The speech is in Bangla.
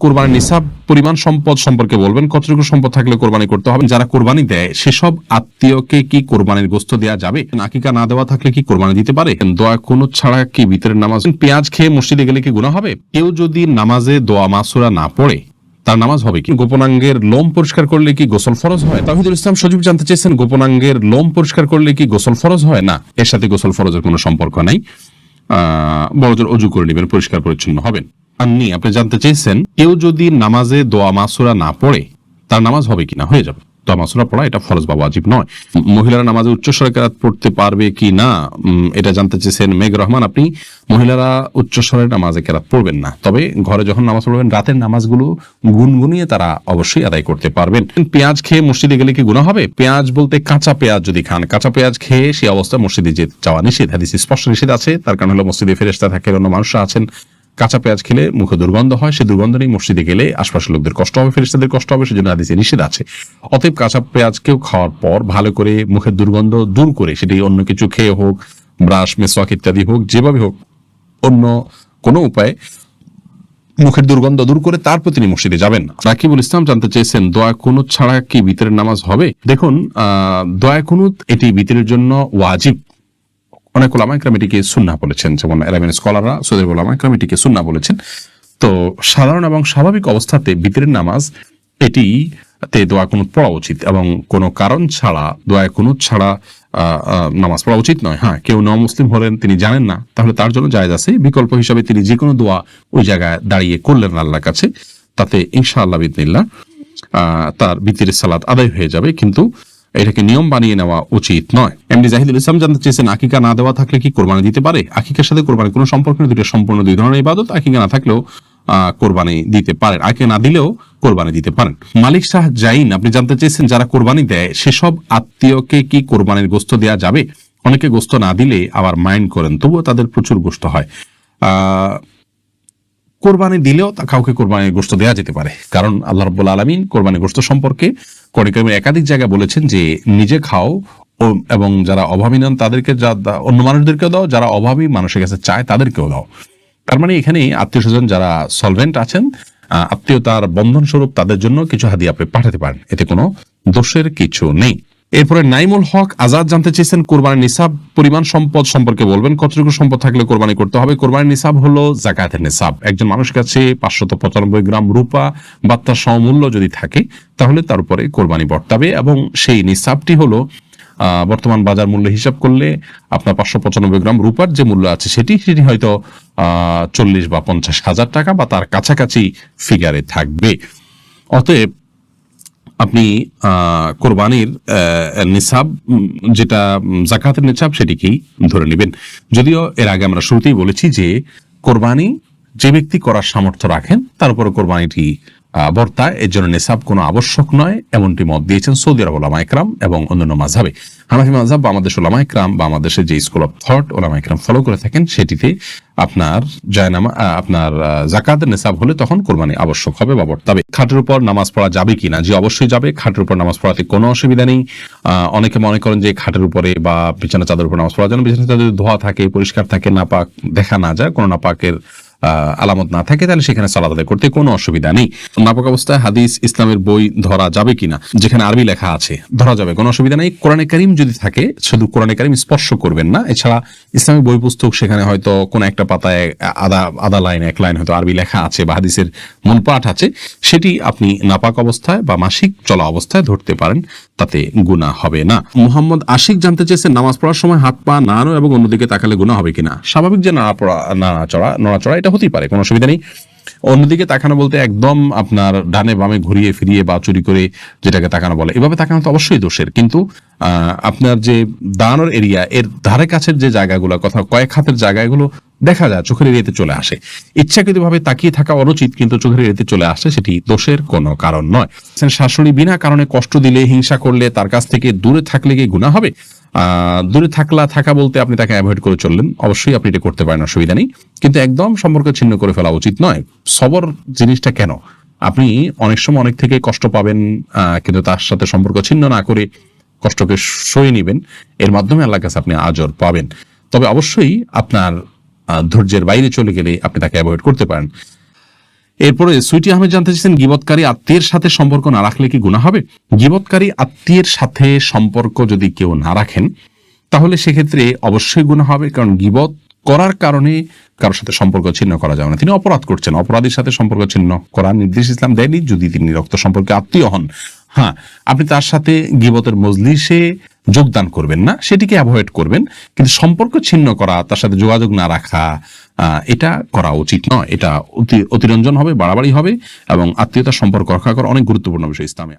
কোরবানির নিসাব পরিমাণ সম্পদ সম্পর্কে বলবেন, কতটুকু সম্পদ থাকলে কোরবানি করতে হবে, যারা কোরবানি দেয় সেসব আত্মীয়কে কি কোরবানির গোশত দেওয়া যাবে, আকিকা না দেওয়া থাকলে কি কোরবানি দিতে পারে, দোয়া কুনুত ছাড়া কি ভিতরের নামাজ, পেঁয়াজ খেয়ে মসজিদে গেলে কি গুনাহ হবে, কেউ যদি নামাজে দোয়া মাসুরা না পড়ে তার নামাজ হবে কি, গোপনাঙ্গের লোম পরিষ্কার করলে কি গোসল ফরজ হয়, তাওহীদুল ইসলাম সজীব জানতে চেয়েছেন গোপনাঙ্গের লোম পরিষ্কার করলে কি গোসল ফরজ হয়, না এর সাথে গোসল ফরজের কোনো সম্পর্ক নাই, বড়জোর অজু করে নেবেন, পরিষ্কার পরিচ্ছন্ন হবেন। আপনি জানতে চেয়েছেন কেউ যদি নামাজে দোয়া মাসুরা না পড়ে তার নামাজ হবে কিনা, হয়ে যাবে। দোয়া মাসুরা পড়া এটা ফরজ বা ওয়াজিব নয়। মহিলারা নামাজে উচ্চস্বরে কেরাত পড়তে পারবে কি না, এটা জানতে চেয়েছেন মেঘ রহমান। আপনি মহিলারা উচ্চস্বরে নামাজে কেরাত পড়বেন না, তবে ঘরে যখন নামাজ পড়বেন রাতের নামাজগুলো গুনগুনিয়ে তারা অবশ্যই আদায় করতে পারবেন। পেঁয়াজ খেয়ে মসজিদে গেলে কি গুনাহ হবে, পেঁয়াজ বলতে কাঁচা পেঁয়াজ যদি খান, কাঁচা পেঁয়াজ খেয়ে সেই অবস্থায় মসজিদে যাওয়া নিষেধ, হাদিসে স্পষ্ট নিষেধ আছে। তার কারণ হলো মসজিদে ফেরেশতা থাকে, অন্য মানুষরা আছেন, কাঁচা পেঁয়াজ খেলে মুখে দুর্গন্ধ হয়, সেই দুর্গন্ধ নিয়ে মসজিদে গেলে আশপাশের লোকদের কষ্ট হবে, ফেরেশতাদের কষ্ট হবে, সেজন্য হাদিসে নিষেধ আছে। অতএব কাঁচা পেঁয়াজ কেউ খাওয়ার পর ভালো করে মুখের দুর্গন্ধ দূর করে, সেটি অন্য কিছু খেয়ে হোক, ব্রাশ মেসওয়াক ইত্যাদি হোক, যেভাবে হোক অন্য কোনো উপায়ে মুখের দুর্গন্ধ দূর করে তারপর তিনি মসজিদে যাবেন না। রাকিবুল ইসলাম জানতে চেয়েছেন দোয়া কুনুত ছাড়া কি ভিতরের নামাজ হবে। দেখুন, দোয়া কুনুত এটি ভিতরের জন্য ওয়াজিব। অনেক ওলামা ইকরাম এটিকে সুন্নাহ বলেছেন, যেমন এলামেন স্কলাররা, সৌদি ওলামা ইকরাম এটিকে সুন্নাহ বলেছেন। তো সাধারণ এবং স্বাভাবিক অবস্থাতে ভিতরের নামাজ এটিতে দোয়া কুনুত পড়া উচিত, এবং কোনো কারণ ছাড়া দোয়া কুনুত ছাড়া নামাজ পড়া উচিত নয়। হ্যাঁ, কেউ ন মুসলিম হলেন, তিনি জানেন না, তাহলে তার জন্য জায়েজ আছে। বিকল্প হিসাবে তিনি যে কোনো দোয়া ওই জায়গায় দাঁড়িয়ে করলেন আল্লাহর কাছে, তাতে ইনশাআল্লাহ বিদিনিল্লাহ তার ভিতরের সালাত আদায় হয়ে যাবে, কিন্তু এটাকে নিয়ম বানিয়ে নেওয়া উচিত নয়। এমডি জাহিদুল ইসলাম জানতে চেয়েছেন আকিকা না দেওয়া থাকলে কি কোরবানি দিতে পারে। আকিকার সাথে কোরবানি কোনো সম্পর্ক নেই, দুটো সম্পূর্ণ দুই ধরনের ইবাদত। আকিকা না থাকলেও কোরবানি দিতে পারেন, আকিকা না দিলেও কোরবানি দিতে পারেন। মালিক শাহ জাইন আপনি জানতে চেয়েছেন যারা কোরবানি দেয় সেসব আত্মীয়কে কি কোরবানির গোশত দেওয়া যাবে। অনেকে গোশত না দিলে আবার মাইন্ড করেন, তবুও তাদের প্রচুর গোশত হয়। কোরবানি দিলেও কাউকে কোরবানির গোশত দেওয়া যেতে পারে, কারণ আল্লাহ রাব্বুল আলামিন কোরবানির গোশত সম্পর্কে কোরআন কারীমের একাধিক জায়গায় বলেছেন যে নিজে খাও এবং যারা অভাবী নন তাদেরকে, অন্য মানুষদেরকেও দাও, যারা অভাবী মানুষের কাছে চায় তাদেরকেও দাও। তার মানে এখানে আত্মীয় স্বজন যারা সলভেন্ট আছেন, আত্মীয়তার বন্ধন স্বরূপ তাদের জন্য কিছু হাদিয়া আপনি পাঠাতে পারেন, এতে কোনো দোষের কিছু নেই। এরপরে নাইমুল হক আজাদ জানতে চেয়েছেন কোরবানির নিসাব পরিমাণ সম্পদ সম্পর্কে বলবেন, কতটুকু সম্পদ থাকলে কোরবানি করতে হবে। কোরবানির নিসাব হলো যাকাতের নিসাব। একজন মানুষের কাছে 595 গ্রাম রূপা বা তার সমমূল্য যদি থাকে তাহলে তার উপরে কোরবানি বর্তাবে, এবং সেই নিসাবটি হলো বর্তমান বাজার মূল্য হিসাব করলে আপনার 595 গ্রাম রূপার যে মূল্য আছে সেটি হয়তো 40 বা 50 হাজার টাকা বা তার কাছাকাছি ফিগারে থাকবে। অতএব আপনি কোরবানির নিসাব যেটা যাকাতের নিসাব সেটিকেই ধরে নেবেন। যদিও এর আগে আমরা শুরুতেই বলেছি যে কোরবানি যে ব্যক্তি করার সামর্থ্য রাখেন তার উপরে কোরবানিটি বর্তায়, এর জন্য নিসাব কোনো আবশ্যক নয়, এমনটি মত দিয়েছেন সৌদি আরব ওলামা ইকরাম এবং অন্যান্য মাযহাবে। হানাফি মাযহাব বা আমাদের ওলামা ইকরাম বা আমাদের যে স্কুল অফ থট ওলামা ইকরাম ফলো করে থাকেন, সেটিতে আপনার আপনার যাকাতের নিসাব হলে তখন কোরবানি আবশ্যক হবে বা বর্তাবে। খাটের উপর নামাজ পড়া যাবে কিনা, যে অবশ্যই যাবে। খাটের উপর নামাজ পড়াতে কোনো অসুবিধা নেই। অনেকে মনে করেন যে খাটের উপরে বা বিছানা চাদর উপর নামাজ পড়ার জন্য বিছানা চাদর ধোয়া থাকে, পরিষ্কার থাকে, নাপাক দেখা না যায়, কোনো নাপাকের আলামত না থাকে, তাহলে সেখানে সালাত আদায় করতে কোনো অসুবিধা নেই। নাপাক অবস্থায় হাদিস ইসলামের বই ধরা যাবে কিনা, যেখানে আরবি লেখা আছে ধরা যাবে, কোনো অসুবিধা নেই। কোরআনে কারীম যদি থাকে শুধু কোরআনে কারীম স্পর্শ করবেন না, এছাড়া ইসলামিক বই পুস্তক সেখানে হয়তো কোন একটা পাতায় আধা লাইন এক লাইন হয়তো আরবি লেখা আছে বা হাদিসের মূল পাঠ আছে, সেটি আপনি নাপাক অবস্থায় বা মাসিক চলা অবস্থায় ধরতে পারেন, তাতে গুনাহ হবে না। মোহাম্মদ আশিক জানতে চেয়েছেন নামাজ পড়ার সময় হাত পা নাড়ানো এবং অন্যদিকে তাকালে গুনাহ হবে কিনা। স্বাভাবিক যে নড়াচড়া এটা হতেই পারে, কোনো অসুবিধা নেই। অন্যদিকে তাকানো বলতে একদম আপনার ডানে বামে ঘুরিয়ে ফিরিয়ে বা চুরি করে যেটাকে তাকানো বলে, এভাবে তাকানো তো অবশ্যই দোষের, কিন্তু আপনার যে দাঁড়ানোর এরিয়া এর ধারে কাছের যে জায়গাগুলো, কথা কয়েক হাতের জায়গাগুলো দেখা যায় চোখের এরিয়াতে চলে আসে, ইচ্ছাকৃতভাবে তাকিয়ে থাকা অনুচিত, কিন্তু চোখের এরিয়াতে চলে আসে, সেটি দোষের কোনো কারণ নয়। শাশুড়ি বিনা কারণে কষ্ট দিলে, হিংসা করলে, তার কাছ থেকে দূরে থাকলে কি গুনাহ হবে। দূরে থাকা বলতে আপনি তাকে অ্যাভয়েড করে চললেন, অবশ্যই আপনি এটা করতে পারেন, অসুবিধা নেই, কিন্তু একদম সম্পর্ক ছিন্ন করে ফেলা উচিত নয়। সবর জিনিসটা কেন, আপনি অনেক সময় অনেক থেকে কষ্ট পাবেন, কিন্তু তার সাথে সম্পর্ক ছিন্ন না করে কষ্টকে সয়ে নেবেন, এর মাধ্যমে আল্লাহর কাছে আপনি আজর পাবেন। তবে অবশ্যই আপনার ধৈর্যের বাইরে চলে গেলে আপনি তাকে অ্যাভয়েড করতে পারেন। এরপরে সুইটি আহমেদ জানতে চাইছেন, গীবতকারী আত্মীয়ের সাথে সম্পর্ক না রাখলে কি গুনাহ হবে? গীবতকারী আত্মীয়ের সাথে সম্পর্ক যদি কেউ না রাখেন তাহলে সেক্ষেত্রে অবশ্যই গুনাহ হবে, কারণ গীবত করার কারণে কারোর সাথে সম্পর্ক ছিন্ন করা যাবে না। তিনি অপরাধ করছেন, অপরাধীর সাথে সম্পর্ক ছিন্ন করার নির্দেশ ইসলাম দেয়নি যদি তিনি রক্ত সম্পর্কে আত্মীয় হন। হ্যাঁ, আপনি তার সাথে গীবতের মজলিসে যোগদান করবেন না, সেটিকে অ্যাভয়েড করবেন, কিন্তু সম্পর্ক ছিন্ন করা, তার সাথে যোগাযোগ না রাখা, এটা করা উচিত নয়। এটা অতিরঞ্জন হবে, বাড়াবাড়ি হবে, এবং আত্মীয়তার সম্পর্ক রক্ষা করা অনেক গুরুত্বপূর্ণ বিষয় ইসলামে।